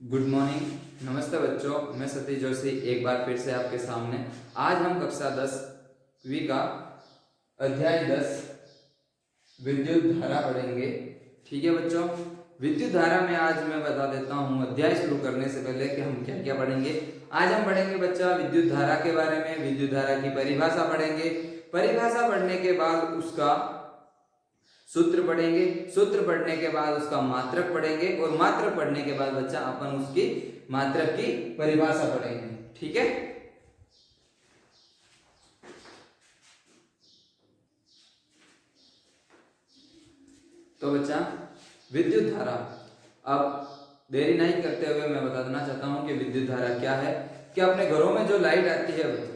Good morning. नमस्ते बच्चों, मैं सतीश जोशी एक बार फिर से आपके सामने। आज हम कक्षा 10वीं का अध्याय 10 विद्युत धारा पढ़ेंगे। ठीक है बच्चों, विद्युत धारा में आज मैं बता देता हूँ अध्याय शुरू करने से पहले कि हम क्या क्या पढ़ेंगे। आज हम पढ़ेंगे बच्चा विद्युत धारा के बारे में, विद्युत धारा की परिभाषा पढ़ेंगे। परिभाषा पढ़ने के बाद उसका सूत्र पढ़ेंगे, सूत्र पढ़ने के बाद उसका मात्रक पढ़ेंगे और मात्रक पढ़ने के बाद बच्चा अपन उसकी मात्रक की परिभाषा पढ़ेंगे। ठीक है, तो बच्चा विद्युत धारा, अब देरी नहीं करते हुए मैं बता देना चाहता हूं कि विद्युत धारा क्या है। कि अपने घरों में जो लाइट आती है बच्चा,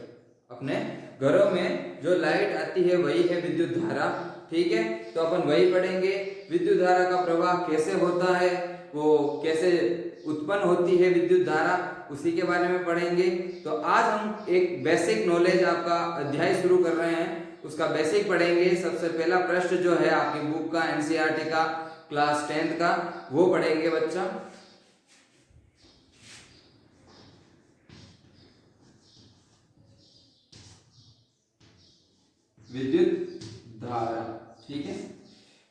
अपने घरों में जो लाइट आती है वही है विद्युत धारा। ठीक है, तो अपन वही पढ़ेंगे। विद्युत धारा का प्रवाह कैसे होता है, वो कैसे उत्पन्न होती है विद्युत धारा, उसी के बारे में पढ़ेंगे। तो आज हम एक बेसिक नॉलेज आपका अध्याय शुरू कर रहे हैं, उसका बेसिक पढ़ेंगे। सबसे पहला प्रश्न जो है आपकी बुक का, एनसीईआरटी का, क्लास 10th का, वो पढ़ेंगे बच्चा। विद्युत धारा, ठीक है।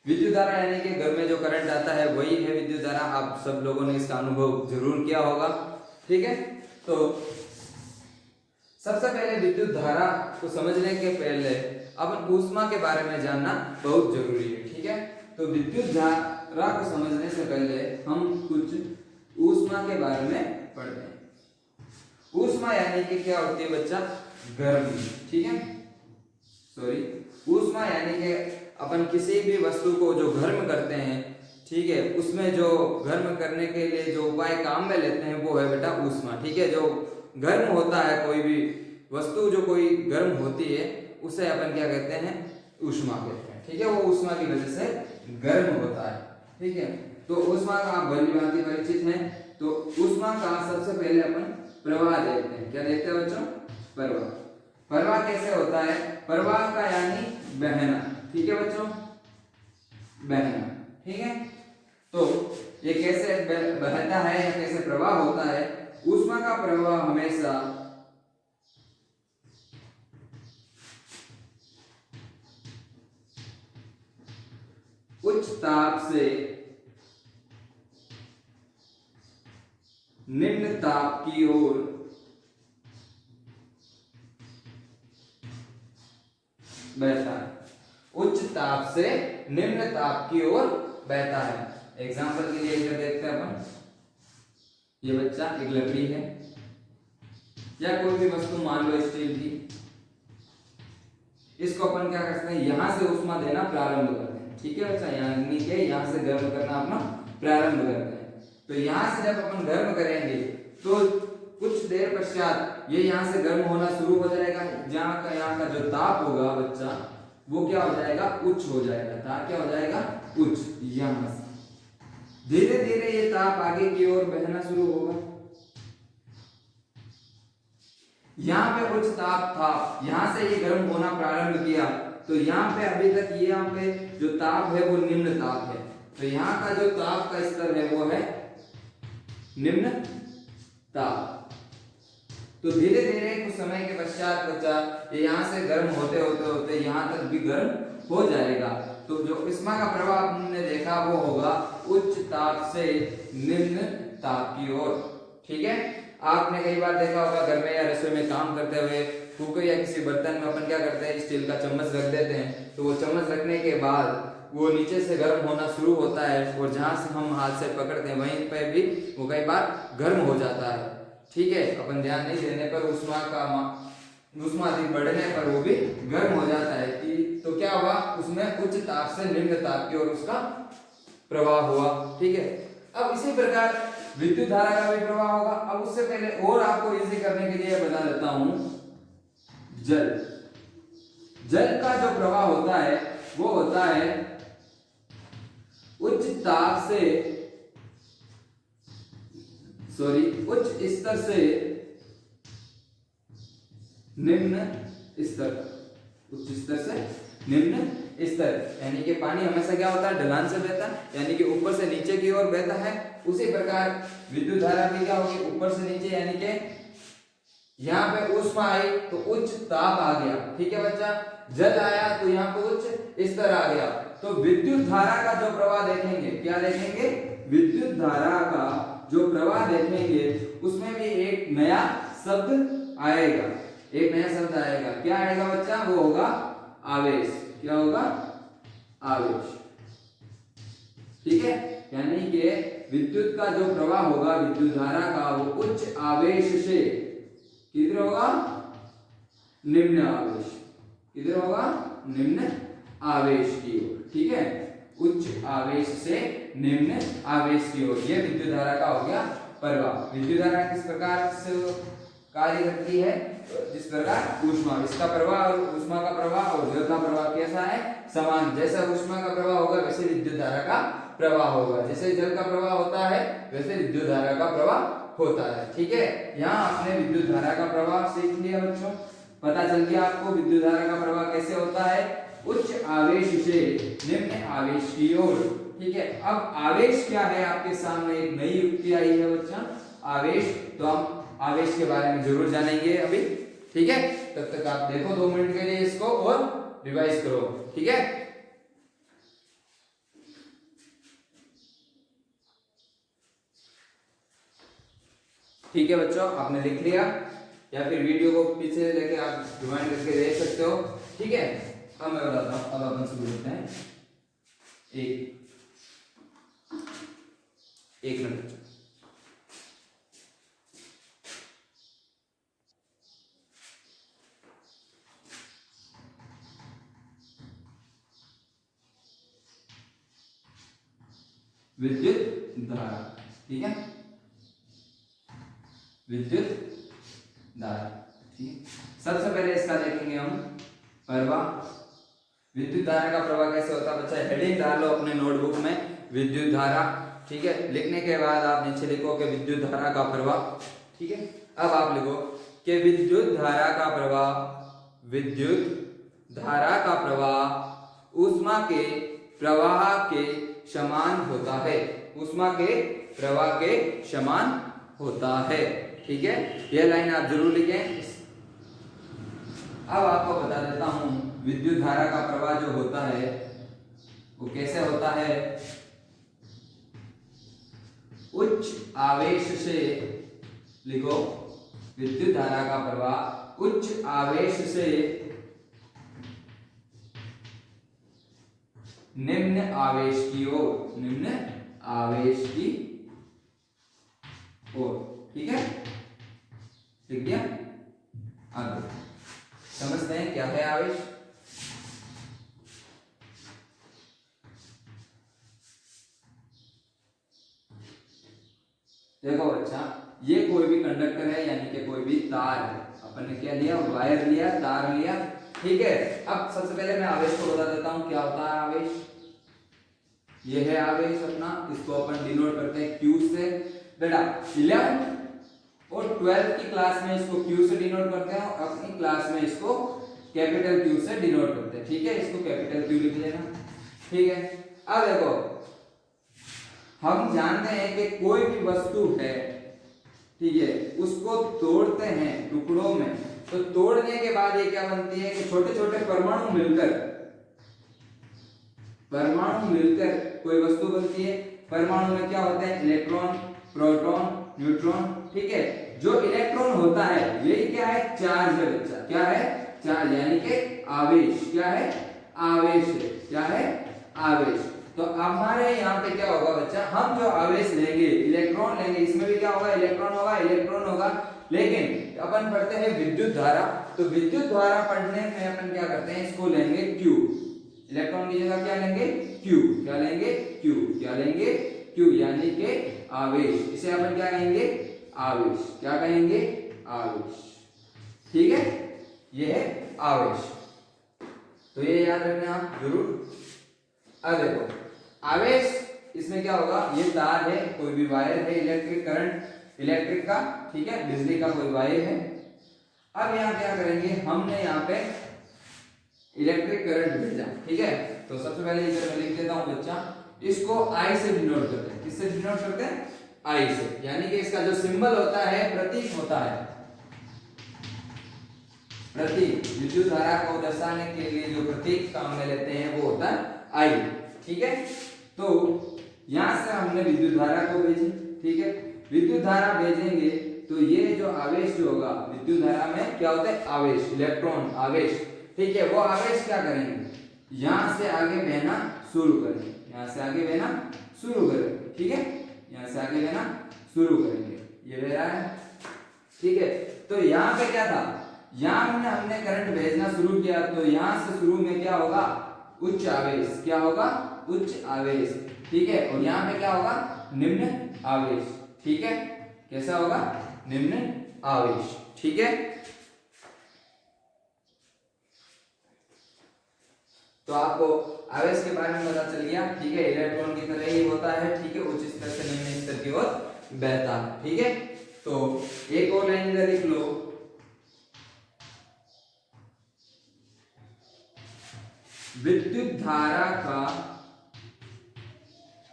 विद्युत धारा यानी कि घर में जो करंट आता है वही है विद्युत धारा। आप सब लोगों ने इसका अनुभव जरूर किया होगा। ठीक है, तो सबसे पहले विद्युत धारा को समझने के पहले अपन ऊष्मा के बारे में जानना बहुत जरूरी है। ठीक है, तो विद्युत धारा को समझने से पहले हम कुछ ऊष्मा के बारे में पढ़ते हैं। ऊष्मा यानी कि क्या होती है बच्चा? गर्मी। ठीक है, सॉरी, ऊष्मा यानी कि अपन किसी भी वस्तु को जो गर्म करते हैं, ठीक है, उसमें जो गर्म करने के लिए जो उपाय काम में लेते हैं वो है बेटा ऊष्मा। ठीक है, जो गर्म होता है, कोई भी वस्तु जो कोई गर्म होती है उसे अपन क्या कहते हैं? ऊष्मा कहते हैं। ठीक है, वो ऊष्मा की वजह से गर्म होता है। ठीक है, तो ऊष्मा का आप भली भांति परिचित हैं। तो ऊष्मा का सबसे पहले अपन प्रवाह देखते हैं। क्या देखते हैं बच्चों? प्रवाह। प्रवाह कैसे होता है? प्रवाह का यानी बहना। ठीक है बच्चों, बहना। ठीक है, तो ये कैसे बहता है या कैसे प्रवाह होता है? ऊष्मा का प्रवाह हमेशा उच्च ताप से निम्न ताप की ओर बहता है। उच्च ताप से निम्न ताप की ओर बहता है। एग्जाम्पल के लिए इधर देखते हैं अपन। ये बच्चा एक लकड़ी है या कोई भी वस्तु, मान लो स्टील की, इसको अपन क्या करते हैं? यहां से ऊष्मा देना प्रारंभ करते हैं। ठीक है बच्चा, यानी कि यहां से गर्म करना अपना प्रारंभ करते हैं। तो यहां से जब अपन गर्म करेंगे तो कुछ देर पश्चात ये यहां से गर्म होना शुरू हो जाएगा। जहां का यहाँ का जो ताप होगा बच्चा, वो क्या हो जाएगा? उच्च हो जाएगा। ताप क्या हो जाएगा? उच्च। यहां से धीरे धीरे ये ताप आगे की ओर बहना शुरू होगा। यहाँ पे उच्च ताप था, यहां से ये गर्म होना प्रारंभ किया, तो यहाँ पे अभी तक यहाँ पे जो ताप है वो निम्न ताप है। तो यहाँ का जो ताप का स्तर है वो है निम्न ताप। तो धीरे धीरे कुछ समय के पश्चात बच्चा ये यहाँ से गर्म होते होते होते यहाँ तक भी गर्म हो जाएगा। तो जो ऊष्मा का प्रवाह हमने देखा वो होगा उच्च ताप से निम्न ताप की ओर। ठीक है, आपने कई बार देखा होगा घर में या रसोई में काम करते हुए कुकर या किसी बर्तन में अपन क्या करते हैं? स्टील का चम्मच रख देते हैं। तो वो चम्मच रखने के बाद वो नीचे से गर्म होना शुरू होता है और जहां से हम हाथ से पकड़ते हैं वहीं पे भी वो कई बार गर्म हो जाता है। ठीक है, अपन ध्यान नहीं देने पर ऊष्मा अधिक बढ़ने पर वो भी गर्म हो जाता है। कि तो क्या हुआ? उसमें उच्च ताप से निम्न ताप की ओर उसका प्रवाह हुआ। ठीक है, अब इसी प्रकार विद्युत धारा का भी प्रवाह होगा। अब उससे पहले और आपको इजी करने के लिए बता देता हूं, जल। जल का जो प्रवाह होता है वो होता है उच्च ताप से, सॉरी, उच्च स्तर से निम्न स्तर, उच्च स्तर से निम्न स्तर, यानी कि पानी हमेशा क्या होता है, ढलान से बहता है, यानी कि ऊपर से नीचे की ओर बहता है। उसी प्रकार विद्युत धारा भी क्या होगी, ऊपर से नीचे, यानी कि यहाँ पे ऊष्मा आई तो उच्च ताप आ गया, ठीक है बच्चा। जल आया तो यहाँ पे उच्च स्तर आ गया। तो विद्युत धारा का जो प्रवाह देखेंगे, क्या देखेंगे, विद्युत धारा का जो प्रवाह देखेंगे उसमें भी एक नया शब्द आएगा, एक नया शब्द आएगा। क्या आएगा बच्चा, वो होगा आवेश। क्या होगा, आवेश, ठीक है। यानी कि विद्युत का जो प्रवाह होगा विद्युत धारा का, वो उच्च आवेश से किधर होगा, निम्न आवेश, किधर होगा, निम्न आवेश की ओर, ठीक है। उच्च आवेश से निम्न आवेश की ओर, यह विद्युत धारा का हो गया प्रवाह। विद्युत धारा किस प्रकार से कार्य करती है, जिस प्रकार ऊष्मा, इसका प्रवाह और ऊष्मा का प्रवाह और जल का प्रवाह कैसा है, समान। जैसा ऊष्मा का प्रवाह होगा वैसे विद्युत धारा का प्रवाह होगा, जैसे जल का प्रवाह होता है वैसे विद्युत धारा का प्रवाह होता है, ठीक है। यहाँ आपने विद्युत धारा का प्रवाह सीख लिया बच्चों, पता चल गया आपको विद्युत धारा का प्रवाह कैसे होता है, उच्च आवेश से निम्न आवेश की ओर, ठीक है। अब आवेश क्या है, आपके सामने एक नई युक्ति आई है बच्चा, आवेश। तो हम आवेश के बारे में जरूर जानेंगे अभी, ठीक है। तब तक आप देखो 2 मिनट के लिए इसको और रिवाइज करो, ठीक है। ठीक है बच्चों, आपने लिख लिया या फिर वीडियो को पीछे लेके आप रिवाइंड करके देख सकते हो, ठीक है। अब मैं बताता हूं, अब अपन शुरू करते हैं। एक मिनट, विद्युत धारा, ठीक है, विद्युत धारा, ठीक है। सबसे पहले इसका देखेंगे हम प्रवाह। विद्युत धारा का प्रवाह कैसे होता है बच्चा, हेडिंग डाल लो अपने नोटबुक में, विद्युत धारा, ठीक है। लिखने के बाद आप नीचे लिखो कि विद्युत धारा का प्रवाह, ठीक है। अब आप लिखो कि विद्युत धारा का प्रवाह, विद्युत धारा का प्रवाह ऊष्मा के प्रवाह के समान होता है, ऊष्मा के प्रवाह के समान होता है, ठीक है। यह लाइन आप जरूर लिखें। अब आपको बता देता हूं विद्युत धारा का प्रवाह जो होता है वो कैसे होता है, उच्च आवेश से, लिखो विद्युत धारा का प्रवाह उच्च आवेश से निम्न आवेश की ओर, निम्न आवेश की ओर, ठीक है, लिख दिया। आगे समझते हैं क्या है आवेश। देखो बच्चा, ये कोई भी कंडक्टर है, यानी कि कोई भी तार है, अपन ने क्या लिया, वायर लिया, तार लिया, ठीक है। अब सबसे पहले मैं आवेश को बता देता हूं क्या होता है आवेश। ये है आवेश अपना, इसको अपन डिनोट करते हैं Q से। बेटा 11th और 12th की क्लास में इसको Q से डिनोट करते हैं और अपनी क्लास में इसको कैपिटल Q से डिनोट करते हैं, ठीक है। इसको कैपिटल Q लिख लेना, ठीक है। अब देखो, हम जानते हैं कि कोई भी वस्तु है, ठीक है, उसको तोड़ते हैं टुकड़ों में, तो तोड़ने के बाद ये क्या बनती है कि छोटे छोटे परमाणु मिलकर कोई वस्तु बनती है। परमाणु में क्या होते हैं, इलेक्ट्रॉन, प्रोटॉन, न्यूट्रॉन, ठीक है। जो इलेक्ट्रॉन होता है यही क्या है, चार्ज है बच्चा, क्या है, चार्ज, यानी कि आवेश, क्या है, आवेश है, क्या है, आवेश। तो हमारे यहाँ पे क्या होगा बच्चा, हम जो आवेश लेंगे, इलेक्ट्रॉन लेंगे, इसमें भी क्या होगा, इलेक्ट्रॉन होगा, लेकिन अपन पढ़ते हैं विद्युत धारा, तो विद्युत धारा पढ़ने में अपन क्या करते हैं, इसको लेंगे Q, इलेक्ट्रॉन की जगह क्या लेंगे, Q, क्या लेंगे, Q, क्या लेंगे, Q, यानी कि आवेश। इसे अपन क्या कहेंगे, आवेश, क्या कहेंगे, आवेश, ठीक है। ये है आवेश, तो ये याद रखना आप जरूर। अब देखो आवेश, इसमें क्या होगा, ये तार है, कोई भी वायर है, इलेक्ट्रिक करंट, इलेक्ट्रिक का, ठीक है, बिजली का कोई वायर है। अब यहाँ क्या करेंगे, हमने यहाँ पे इलेक्ट्रिक करंट भेजा, ठीक है। तो सबसे पहले इधर मैं लिख देता हूं बच्चा, इसको I से डिनोट करते हैं। किससे डिनोट करते हैं? I से, यानी कि इसका जो सिंबल होता है, प्रतीक होता है, प्रतीक, विद्युत धारा को दर्शाने के लिए जो प्रतीक काम में लेते हैं वो होता है I, ठीक है। तो यहां से हमने विद्युत धारा को भेजी, ठीक है। विद्युत धारा भेजेंगे तो ये जो आवेश जो होगा, विद्युत धारा में क्या होता है? आवेश, इलेक्ट्रॉन, आवेश, ठीक है। वो आवेश क्या करेंगे? यहां से आगे बहना शुरू करेंगे, यहां से आगे बहना शुरू करेंगे, ठीक है। यहां से आगे बहना शुरू करेंगे, ये बह रहा है, ठीक है। तो यहां पे क्या था? यहां में हमने करंट भेजना शुरू किया, तो यहां से शुरू में क्या होगा? उच्च आवेश, क्या होगा? उच्च आवेश, ठीक है। और यहां पे क्या होगा? निम्न आवेश, ठीक है। कैसा होगा? निम्न आवेश, ठीक है। तो आपको आवेश के बारे में पता चल गया, ठीक है। इलेक्ट्रॉन की तरह ही होता है, ठीक है। उच्च स्तर से निम्न स्तर की ओर बहता है, ठीक है। तो एक और लाइन इधर लिख लो, विद्युत धारा का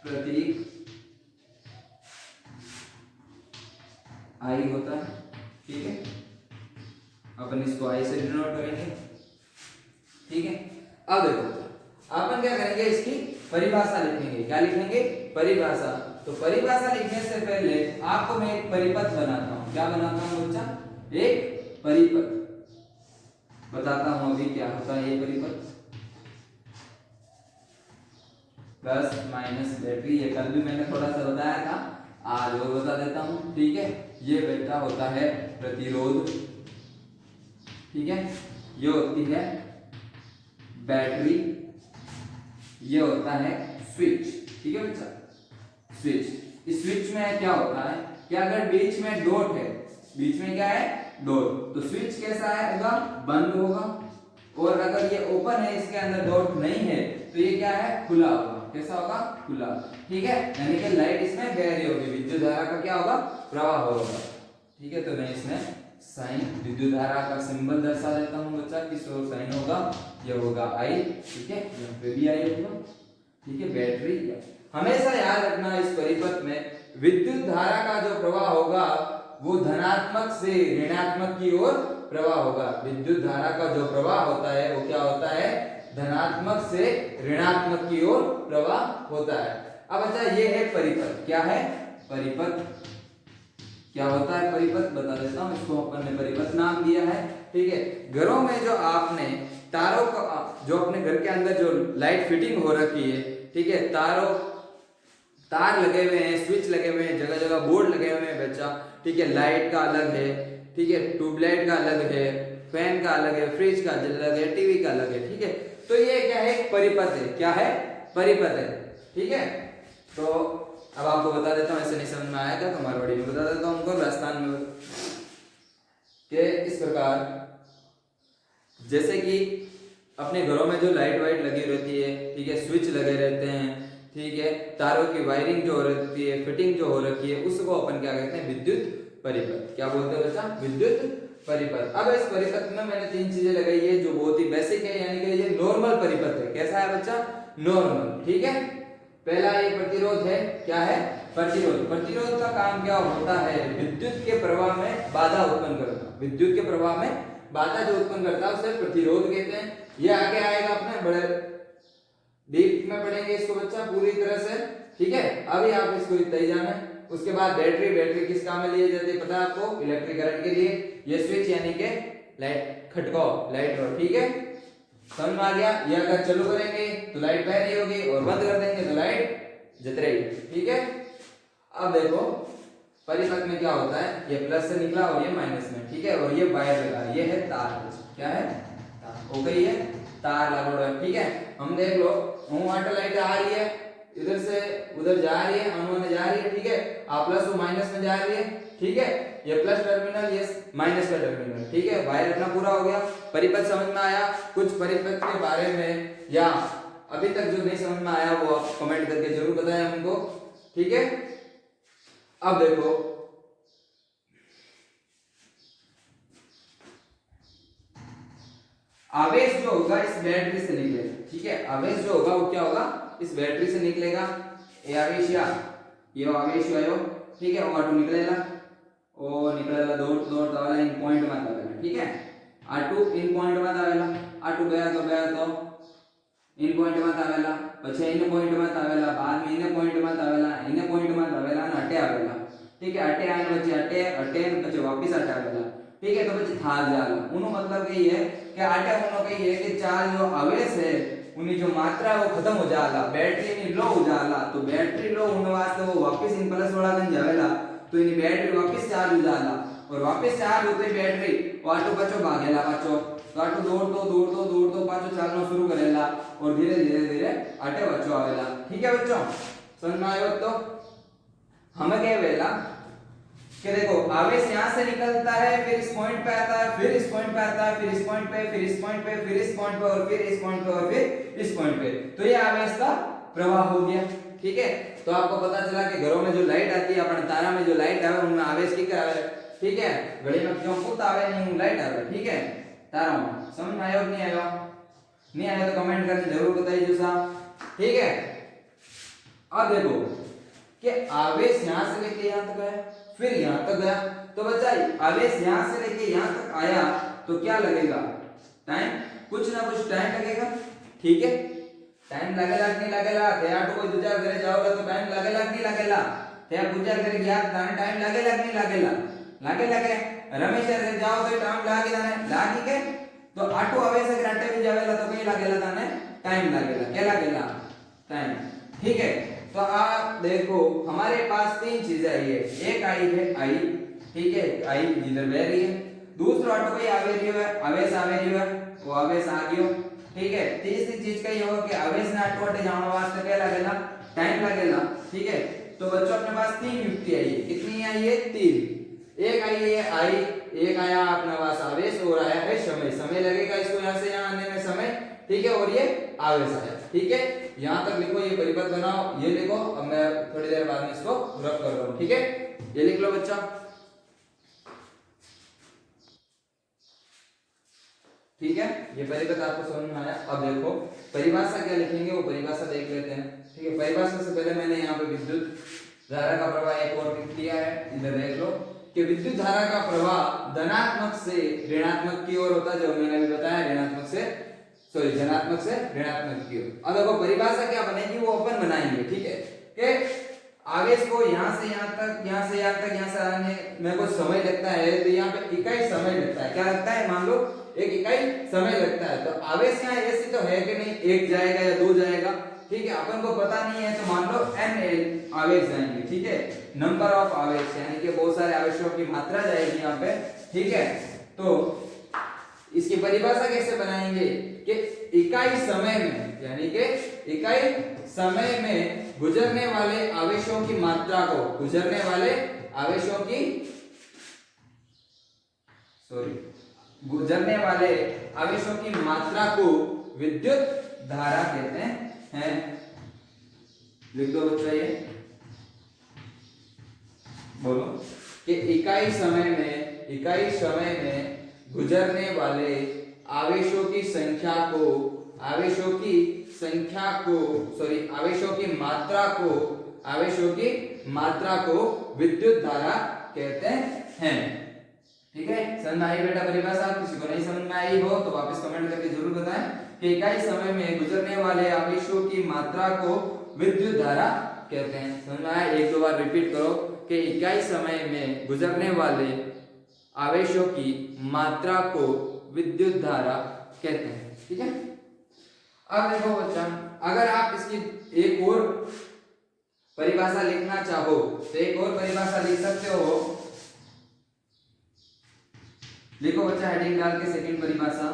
प्रतीक I होता है, ठीक है। अपन इसको I से डिनोट करेंगे, ठीक है। अब देखो अपन क्या करेंगे, इसकी परिभाषा लिखेंगे। क्या लिखेंगे? परिभाषा। तो परिभाषा लिखने से पहले आपको मैं एक परिपथ बनाता हूं। क्या बनाता हूं बच्चा? एक परिपथ बताता हूं अभी क्या होता है ये परिपथ। प्लस माइनस बैटरी, ये कल भी मैंने थोड़ा सा बताया था, आज वो बता देता हूं, ठीक है। ये बेटा होता है प्रतिरोध, ठीक है। ये होती है बैटरी, ये होता है स्विच, ठीक है बच्चा, स्विच। इस स्विच में क्या होता है कि अगर बीच में डॉट है, बीच में क्या है? डॉट, तो स्विच कैसा है होगा? बंद होगा। और अगर ये ओपन है, इसके अंदर डॉट नहीं है, तो ये क्या है? खुला होगा। कैसा होगा? खुला, ठीक है। यानी कि लाइट इसमें बह रही होगी, विद्युत धारा का क्या होगा? प्रवाह होगा, ठीक है। तो मैं इसमें साइन, विद्युत धारा का सिंबल दर्शा देता हूं बच्चा, किस ओर साइन होगा? ये होगा I, ठीक है। यहाँ पे भी I होगा, ठीक है। बैटरी, हमेशा याद रखना इस परिपथ में विद्युत धारा का जो प्रवाह होगा वो धनात्मक से ऋणात्मक की ओर प्रवाह होगा। विद्युत धारा का जो प्रवाह होता है वो क्या होता है? धनात्मक से ऋणात्मक की ओर प्रवाह होता है। अब अच्छा, ये है परिपथ। क्या है? परिपथ। क्या होता है परिपथ? बता देता हूं। इसको अपन ने परिपथ नाम दिया है, ठीक है। घरों में जो आपने तारों को, जो अपने घर के अंदर जो लाइट फिटिंग हो रखी है, ठीक है, तार लगे हुए हैं, स्विच लगे हुए हैं, जगह जगह बोर्ड लगे हुए हैं बच्चा, ठीक है। लाइट का अलग है, ठीक है, ट्यूबलाइट का अलग है, फैन का अलग है, फ्रिज का अलग है, टीवी का अलग है, ठीक है। तो ये क्या है? परिपथ है। क्या है? परिपथ है, ठीक है। तो अब आपको बता देता हूं, ऐसे नहीं समझ में आएगा तो मारवाड़ी में बता देता हूं उनको, राजस्थान में कि इस प्रकार, जैसे कि अपने घरों में जो लाइट वाइट लगी रहती है, ठीक है, स्विच लगे रहते हैं, ठीक है, तारों की वायरिंग जो हो रही है, फिटिंग जो हो रखी है, उसको अपन क्या कहते हैं? विद्युत परिपथ। क्या बोलते हैं बच्चा? विद्युत परिपथ। अब इस परिपथ में मैंने 3 चीजें लगाई है जो बहुत ही बेसिक है, यानी कि ये नॉर्मल परिपथ है। कैसा है बच्चा? नॉर्मल, ठीक है। पहला ये प्रतिरोध है। क्या है? प्रतिरोध। प्रतिरोध का काम क्या होता है? विद्युत के प्रवाह में बाधा उत्पन्न करना। विद्युत के प्रवाह में बाधा जो उत्पन्न करता है उसे प्रतिरोध कहते हैं। ये आगे आएगा, अपने बड़े डीप में पढ़ेंगे इसको बच्चा पूरी तरह से, ठीक है। अभी आप इसको इतना ही जाना है। उसके बाद बैटरी, बैटरी किस काम में लिए जाती है पता है आपको? इलेक्ट्रिक करंट के लिए। ये स्विच यानी कि लाइट खटकाओ, लाइट रो, ठीक है, समझ में आ गया। ये अगर चालू करेंगे तो लाइट बह रही होगी और बंद कर देंगे तो लाइट जल रही, ठीक है। अब देखो परिपथ में क्या होता है, ये प्लस से निकला और ये माइनस में, ठीक है। और ये वायर लगा, ये है तार। क्या है? तार। हो गई है, तार लगा है, ठीक है। हम देख लो, वाटर लाइट आ रही है, इधर से उधर जा रही है, अनोन जा रही है, ठीक है। आप प्लस वो माइनस में जा रही है, ठीक है। ये प्लस टर्मिनल, ये माइनस का टर्मिनल, ठीक है। वायर अपना पूरा हो गया। परिपथ समझ में आया? कुछ परिपथ के बारे में या अभी तक जो नहीं समझ में आया वो आप कमेंट करके जरूर बताएं हमको, ठीक है। अब देखो, आवेश जो होगा इस बैटरी से निकलेगा, ठीक है। आवेश जो होगा वो क्या होगा, इस बैटरी से निकलेगा। ये आवेश या ये आवेश आयो, ठीक है। और निकलेगा दौड़ वाला इन पॉइंट में आवेला, ठीक है। आटू इन पॉइंट में आवेला, आटू गया तो इन पॉइंट में आवेला, પછી इन पॉइंट में आवेला, बाद में इन पॉइंट में आवेला, इन पॉइंट में आवेला અને અટે આવેલા, ठीक है। अटे आने वच्चे अटे ने પછી वापस अटे आवेला, ठीक है। तो પછી थार जाला उनो मतलब कही है कि अटे उनो कही है कि चार्ज जो आवेश है उनी जो मात्रा है वो खत्म हो जाला, बैटरी नी लो हो जाला। तो बैटरी लो होने वास्ते वो वापस इन प्लस वाला गन जावेला, तो इनी बैटरी वापस चार्ज हो जाला, और वापस चार्ज होते बैटरी वाटो पाछो भागेला पाछो, तो आटो दौड़तो पाछो चालनो शुरू करेला, और धीरे अटे वच्चो आवेला, ठीक है बच्चों। समझ में आयो? तो हमें क्या वेला कि देखो आवेश यहां से निकलता है, फिर इस पॉइंट पे आता है, फिर इस पॉइंट पे आता है, फिर इस पॉइंट पे, फिर इस पॉइंट पे, फिर इस पॉइंट पे, और फिर इस पॉइंट पे, और फिर इस पॉइंट पे। तो ये आवेश का प्रवाह हो गया, ठीक है। तो आपको पता चला कि घरों में जो लाइट आती है, अपने तारा में जो लाइट आवे उनमें आवेश की करावे, ठीक है। घड़ी में क्यों पुत आवे नहीं लाइट आवे, ठीक है, तारों में। समझ में आयो नहीं आयो? नहीं आयो तो कमेंट करके जरूर बताइए साहब, ठीक है। अब देखो कि आवेश यहां से लेके यहां तक गया, फिर यहां तक गया, तो बच्चा आवेश यहां से लेके यहां तक आया तो क्या लगेगा, टाइम, कुछ ना कुछ टाइम लगेगा, ठीक है। टाइम लगेगा कि नहीं लगेगा? त्या तो कोई विचार करे जाओगे तो टाइम लगेगा कि नहीं लगेगा? त्या विचार करे गया ताने टाइम लगेगा कि नहीं लगेगा? लगे रमेश रे जाओ तो टाइम लगेगा ने लागी के, तो आटो आवेश अगर अटे भी जावेला तो कई लगेगा ताने टाइम लगेगा, क्या लगेगा? टाइम, ठीक है। तो आप देखो हमारे पास तीन चीजें आई है, एक आई है आई, ठीक है, आई इधर बह रही है। दूसरा ऑटो कहीं आवे रही है, आवेश आवे रही है, वो आवेश आ गयो, ठीक है। तीसरी चीज कही होगा कि आवेश ने ऑटो अटे जाने वास्ते क्या लगेगा, टाइम लगेगा, ठीक है। तो बच्चों अपने पास तीन युक्ति आई है, कितनी आई है? तीन। एक आई है आई, एक आया अपने पास आवेश, और आया है समय। समय लगेगा इसको यहां से यहां आने में समय, ठीक है, और ये आवेश आया, ठीक है। यहां तक लिखो, ये परिपथ बनाओ, ये लिखो। अब मैं थोड़ी देर बाद में इसको रफ कर रहा हूं, ठीक है। ये लिख लो बच्चा, ठीक है। ये परिपथ आपको समझ में आया? अब देखो परिभाषा क्या लिखेंगे, वो परिभाषा देख लेते हैं, ठीक है। परिभाषा से पहले मैंने यहाँ पे विद्युत धारा का प्रवाह एक और किया है, इधर देख लो कि विद्युत धारा का प्रवाह धनात्मक से ऋणात्मक की ओर होता है, जो मैंने अभी बताया, ऋणात्मक से धनात्मक से ऋणात्मक की ओर। अब देखो परिभाषा क्या बनेगी वो अपन बनाएंगे, ठीक है। कि आवेश को यहां से यहां तक, यहां से यहां तक, यहां से आने में कुछ समय लगता है, तो यहाँ पे इकाई समय लगता है। क्या लगता है? मान लो एक इकाई समय लगता है। तो आवेश यहाँ ऐसी तो है कि नहीं, एक जाएगा या दो जाएगा, ठीक है, अपन को पता नहीं है। तो मान लो n आवेश जाएंगे, ठीक है, नंबर ऑफ आवेश, यानी कि बहुत सारे आवेशों की मात्रा जाएगी यहाँ पे, ठीक है। तो इसकी परिभाषा कैसे बनाएंगे कि इकाई समय में, यानी कि इकाई समय में गुजरने वाले आवेशों की मात्रा को, गुजरने वाले आवेशों की गुजरने वाले आवेशों की मात्रा को विद्युत धारा कहते हैं। लिख दो बच्चा, ये बोलो कि इकाई समय में गुजरने वाले आवेशों की मात्रा को विद्युत धारा कहते हैं, ठीक है। समझ में आई बेटा परिभाषा? किसी को नहीं समझ में आई हो तो वापस कमेंट करके जरूर बताएं कि इकाई समय में गुजरने वाले आवेशों की मात्रा को विद्युत धारा कहते हैं। समझ में आया? एक दो बार रिपीट करो कि इकाई समय में गुजरने वाले आवेशों की मात्रा को विद्युत धारा कहते हैं, ठीक है। अब देखो बच्चा, अगर आप इसकी एक और परिभाषा लिखना चाहो तो एक और परिभाषा लिख सकते हो। लिखो बच्चा हेडिंग डाल के सेकंड परिभाषा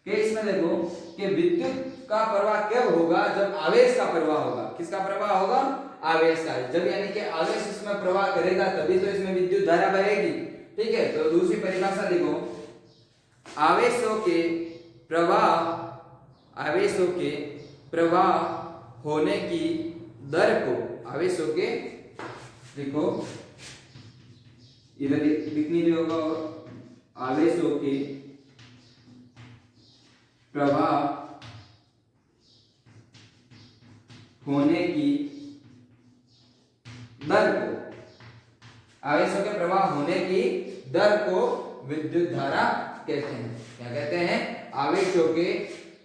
के इसमें देखो कि विद्युत का प्रवाह कब होगा? जब आवेश का प्रवाह होगा। किसका प्रवाह होगा? आवेश का। जब यानी कि आवेश इसमें प्रवाह करेगा तभी तो इसमें विद्युत धारा बहेगी, ठीक है। तो दूसरी परिभाषा लिखो, आवेशों के प्रवाह होने की दर को, आवेशों के, देखो इधर लिखनी भी होगा, आवेशों के प्रवाह होने की दर को, आवेशों के प्रवाह होने की दर को विद्युत धारा कहते हैं। क्या कहते हैं? आवेशों के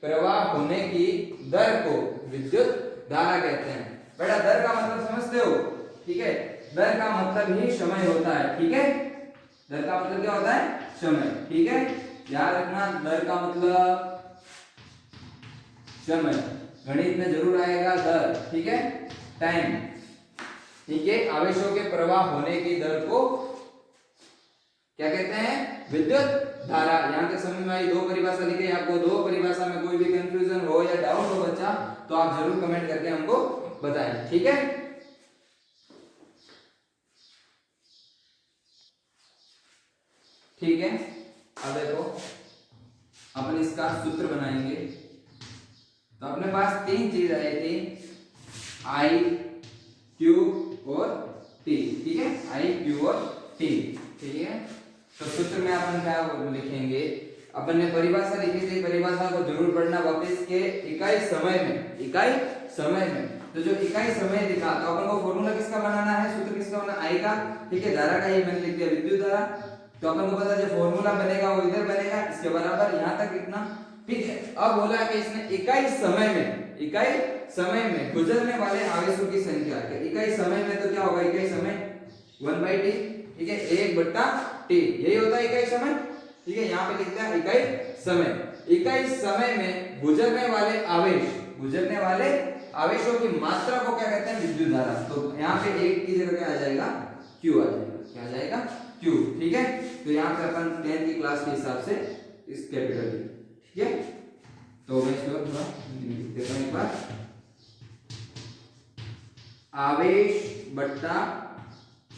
प्रवाह होने की दर को विद्युत धारा कहते हैं। बेटा दर का मतलब समझते हो? ठीक है, दर का मतलब ही समय होता है। ठीक है, दर का मतलब क्या होता है? समय। ठीक है, याद रखना, दर का मतलब समय। गणित में जरूर आएगा दर। ठीक है, टाइम। ठीक है, आवेशों के प्रवाह होने की दर को क्या कहते हैं? विद्युत धारा। यहां तक समझ में आई? दो परिभाषा लिखे आपको, दो परिभाषा में कोई भी कंफ्यूजन हो या डाउट हो बच्चा तो आप जरूर कमेंट करके हमको बताएं। ठीक है, ठीक है। अब देखो अपन इसका सूत्र बनाएंगे। तो अपने पास तीन चीज आई थी, आई, क्यू और टी। ठीक है, आई, क्यू और टी। ठीक है, तो सूत्र में अपन क्या लिखेंगे? अपन ने परिभाषा लिखी थी, परिभाषा को जरूर पढ़ना वापस के इकाई समय में, इकाई समय में। तो जो इकाई समय दिखा तो अपन को फॉर्मूला किसका बनाना है, सूत्र किसका बनाना? आई का। ठीक है, धारा का ये मैंने लिख दिया विद्युत धारा। तो अपन को पता है जो फॉर्मूला बनेगा वो इधर बनेगा, इसके बराबर, यहां तक इतना। ठीक है, अब बोला कि इसने इकाई समय में, इकाई समय में गुजरने वाले आवेशों की संख्या। इकाई समय में तो क्या होगा? इकाई समय 1/t। ठीक है, 1/t, यही होता है इकाई समय। ठीक है, यहाँ पे लिखते हैं इकाई समय। इकाई समय में गुजरने वाले आवेश, गुजरने वाले आवेशों की मात्रा को क्या कहते हैं? विद्युत धारा। तो यहाँ पे एक की जगह क्या आ जाएगा? Q आ जाएगा। क्या आ जाएगा? Q। ठीक है, तो यहाँ पे अपन 10th की क्लास के हिसाब से इस कैपिटल। ठीक है, तो मैं इसको थोड़ा देता हूं एक बार। आवेश बट्टा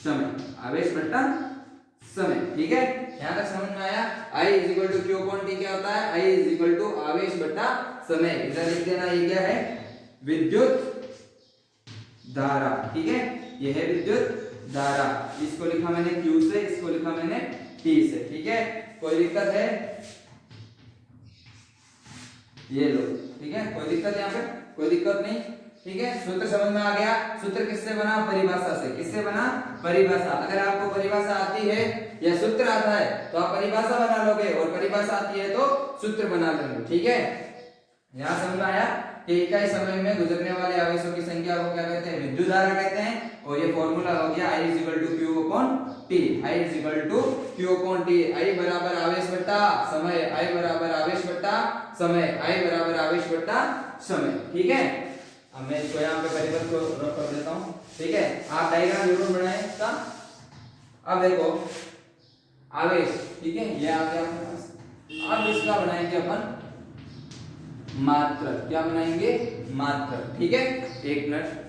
समय, आवेश बट्टा समय। ठीक है, यहां तक समझ में आया? I is equal to Q upon T क्या होता है? I इज इक्वल टू आवेश बट्टा समय। इधर लिख देना, ये क्या है? विद्युत धारा। ठीक है, ये है विद्युत धारा। इसको लिखा मैंने Q से, इसको लिखा मैंने T से। ठीक है, कोई दिक्कत है? ये लो। ठीक है, कोई दिक्कत यहाँ पे? कोई दिक्कत नहीं। ठीक है, सूत्र समझ में आ गया? सूत्र किससे बना? परिभाषा से। किससे बना? परिभाषा। अगर आपको परिभाषा आती है या सूत्र आता है तो आप परिभाषा बना लोगे, और परिभाषा आती है तो सूत्र बना लोगे। ठीक है, यहां समझ में आया कि इकाई समय में गुजरने वाले आवेशों की संख्या को क्या कहते हैं? विद्युत धारा कहते हैं। और ये फॉर्मूला हो गया I is equal to Q upon T। I is equal to Q upon T। I बराबर आवेश बट्टा समय, I बराबर आवेश बट्टा समय, I बराबर आवेश बट्टा समय। ठीक है, अब मैं इसको यहाँ पे परिवर्तन को रख कर देता हूँ। ठीक है, आप डायग्राम जरूर बनाएं इसका। अब देखो आवेश, ठीक है, ये आ गया अपने पास। अब इसका बनाएंगे अपन मात्रक। क्या बनाएंगे? मात्रक। ठीक है, एक मिनट।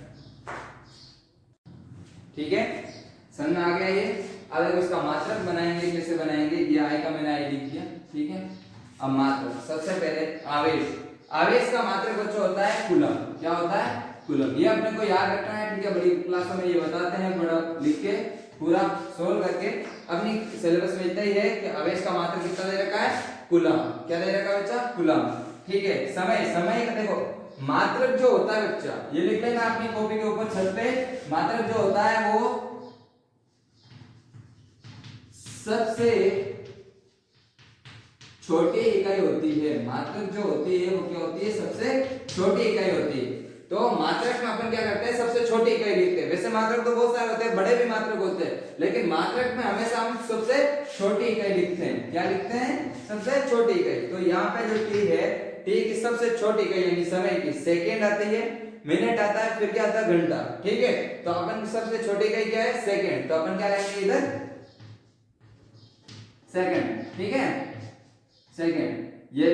ठीक है, समझ में आ गया ये? अब देखो इसका मात्रक बनाएंगे। कैसे बनाएंगे? ये आई का मैंने आई लिख दिया। ठीक है, अब मात्रक। सबसे पहले आवेश, आवेश का मात्रक बच्चों होता है कूलम। क्या होता है? कूलम। ये अपने को याद रखना है। ठीक है, बड़ी क्लासों में ये बताते हैं, बड़ा लिख के पूरा सोल्व करके। अपनी सिलेबस में इतना ही है कि आवेश का मात्रक कितना दे रखा है? कूलम। क्या दे रखा है बच्चा? कूलम। ठीक है, समय, समय का देखो मात्रक जो होता है बच्चा, ये लिख लेना अपनी कॉपी के ऊपर छत पे। मात्रक जो होता है वो सबसे छोटी इकाई होती है। मात्रक जो होती है वो क्या होती है? सबसे छोटी इकाई होती है। तो मात्रक में अपन क्या करते हैं? सबसे छोटी इकाई लिखते हैं। वैसे मात्रक तो बहुत सारे होते हैं, बड़े भी मात्रक होते हैं, लेकिन मात्रक में हमेशा हम सबसे छोटी इकाई लिखते हैं। क्या लिखते हैं? सबसे छोटी इकाई। तो यहाँ पे जो टी है, टी की सबसे छोटी इकाई यानी समय की सेकेंड आती है, मिनट आता है, फिर क्या आता है? घंटा। ठीक है, तो अपन सबसे छोटी इकाई क्या है? सेकेंड। तो अपन क्या लेंगे इधर? सेकेंड। ठीक है, सेकेंड। ये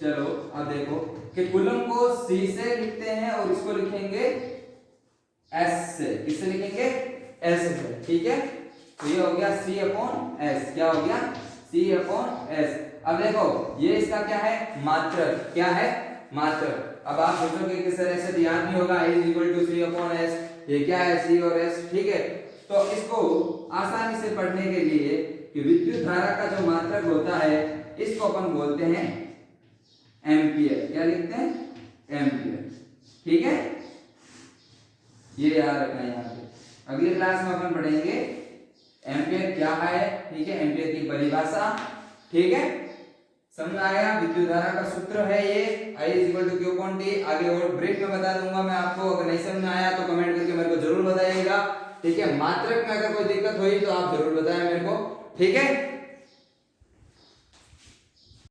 चलो अब देखो कि कूलम को C से लिखते हैं और इसको लिखेंगे S से। किससे लिखेंगे? S से। ठीक है, तो ये हो गया C अपॉन S। क्या हो गया? C upon S। अब देखो ये इसका क्या है? मात्रक। क्या है? मात्रक। अब आप सोचोगे कि सर ऐसे ध्यान नहीं होगा, I is equal to C upon S। ये क्या है? C और S। ठीक है, तो इसको आसानी से पढ़ने के लिए कि विद्युत धारा का जो मात्रक होता है इसको अपन बोलते हैं एम्पियर। क्या लिखते हैं? एम्पियर। ठीक है, ये याद रखना है यहाँ पे। अगली क्लास में अपन पढ़ेंगे एम्पियर क्या है। ठीक है, एम्पियर की परिभाषा। ठीक है, समझ में आया? विद्युत धारा का सूत्र है ये I = Q upon T। आगे और ब्रेक में बता दूंगा मैं आपको। अगर नहीं समझ में आया तो कमेंट करके मेरे को जरूर बताइएगा। ठीक है, मात्रक में अगर कोई दिक्कत हुई तो आप जरूर बताएं मेरे को। ठीक है।